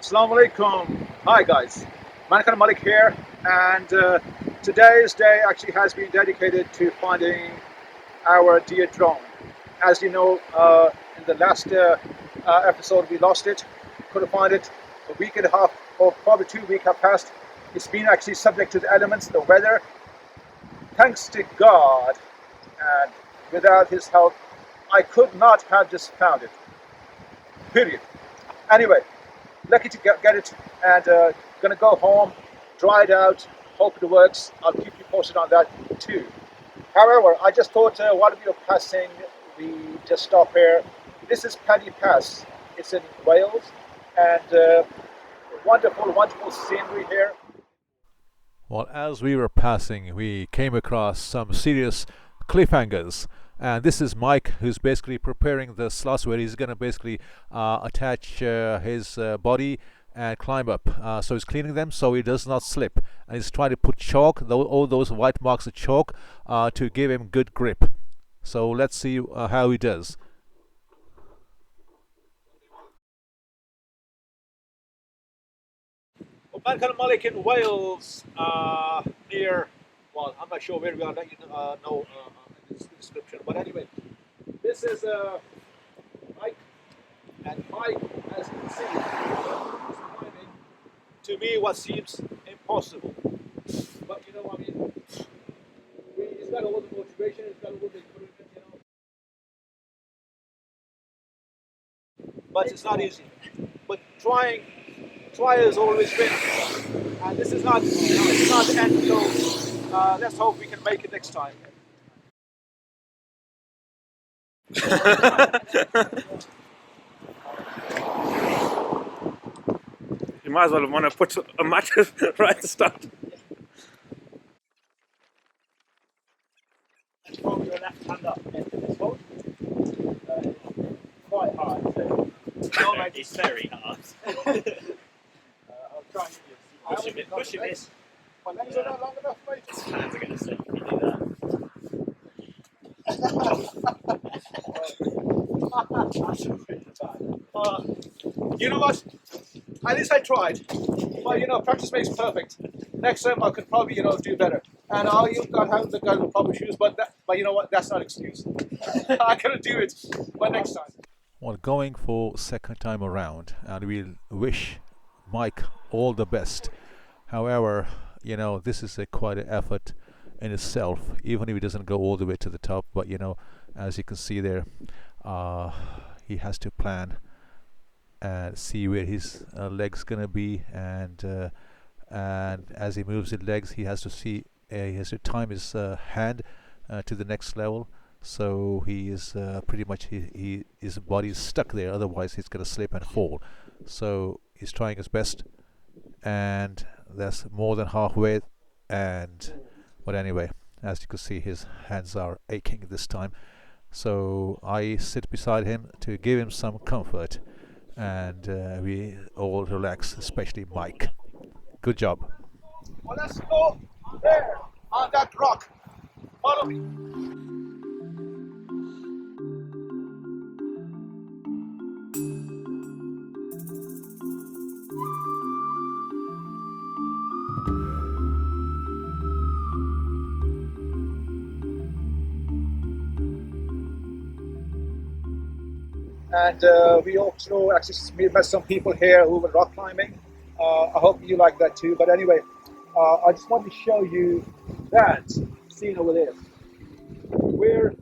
Assalamu alaikum. Hi guys, Mankind Malik here, and today's day actually has been dedicated to finding our dear drone. As you know, in the last episode we lost it, couldn't find it. A week and a half, or probably 2 weeks have passed. It's been actually subject to the elements, the weather. Thanks to God, and without his help, I could not have just found it. Period. Anyway, lucky to get it, and gonna go home, dry it out, hope it works. I'll keep you posted on that too. However, I just thought while we were passing, we just stop here. This is Pen-y-Pass. It's in Wales, and wonderful scenery here. Well, as we were passing, we came across some serious cliffhangers. And this is Mike, who's basically preparing the slots where he's going to basically attach his body and climb up. So he's cleaning them so he does not slip. And he's trying to put chalk, all those white marks of chalk, to give him good grip. So let's see how he does. Well, Mankind Malik in Wales, near, well, I'm not sure where we are, let you know in the description. But anyway, this is Mike, and Mike, as you can see, is climbing, to me, what seems impossible. But you know, I mean, he's got a lot of motivation, he's got a lot of encouragement, you know. But it's not easy. But try has always been, and this is not, it's not the end goal. Let's hope we can make it next time. You might as well want to put a mattress right at the start. Let's throw your left hand up into this hold. Quite hard. So it's very hard. I'll try and give you Push him in. My legs are not long enough, mate. His hands are going to slip if you do that. You know what? At least I tried. But you know, practice makes perfect. Next time I could probably, do better. And you got have the guy with proper shoes, but you know what? That's not an excuse. I couldn't do it. But next time. Well, going for second time around, and we'll wish Mike all the best. However, this is quite an effort in itself, even if he doesn't go all the way to the top. But as you can see there, he has to plan and see where his legs gonna be, and as he moves his legs, he has to see, he has to time his hand to the next level. So he is pretty much, his body is stuck there, otherwise he's gonna slip and fall. So he's trying his best, and that's more than halfway. But anyway, as you can see, his hands are aching this time. So I sit beside him to give him some comfort, and we all relax, especially Mike. Good job. Well, let's go there on that rock. Follow me. And we also actually met some people here who were rock climbing. I hope you like that too. But anyway, I just want to show you that scene over there, where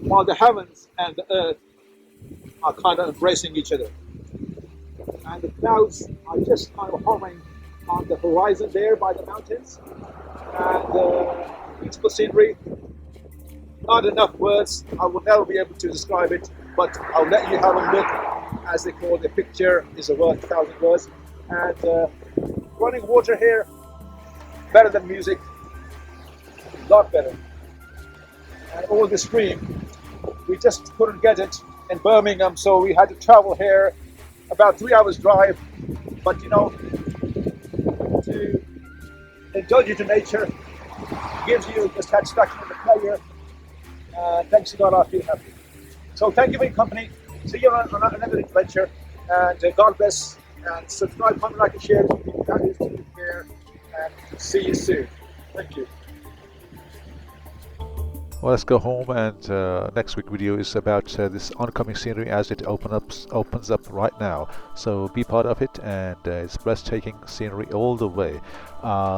while the heavens and the earth are kind of embracing each other, and the clouds are just kind of hovering on the horizon there by the mountains, and beautiful scenery. Not enough words. I will never be able to describe it, but I'll let you have a look. As they call it, a picture is a word, 1,000 words. And running water here, better than music, a lot better. And all the stream, we just couldn't get it in Birmingham, so we had to travel here, about 3 hours drive. But to indulge into nature gives you the satisfaction and the pleasure. Thanks to God, I feel happy. So thank you for your company. See you on another adventure, and God bless And subscribe, comment, like, and share. That is to care. And see you soon. Thank you. Well, let's go home, and next week video is about this oncoming scenery as it opens up right now. So be part of it, and it's breathtaking scenery all the way.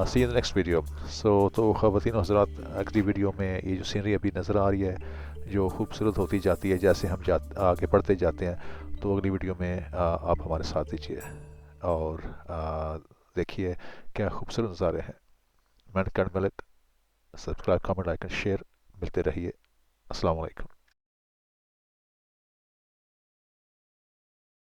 See you in the next video. So तो ख़वातीन हज़रात, अगली video में ये जो scenery अभी नज़र आ रही है, जो खूबसूरत होती जाती है जैसे हम आगे बढ़ते जाते हैं, तो अगली वीडियो में आप हमारे साथ दीजिए और देखिए क्या खूबसूरत नज़ारे हैं। Mankind Malik, subscribe, comment, like and share. मिलते रहिए। अस्सलाम वालेकुम।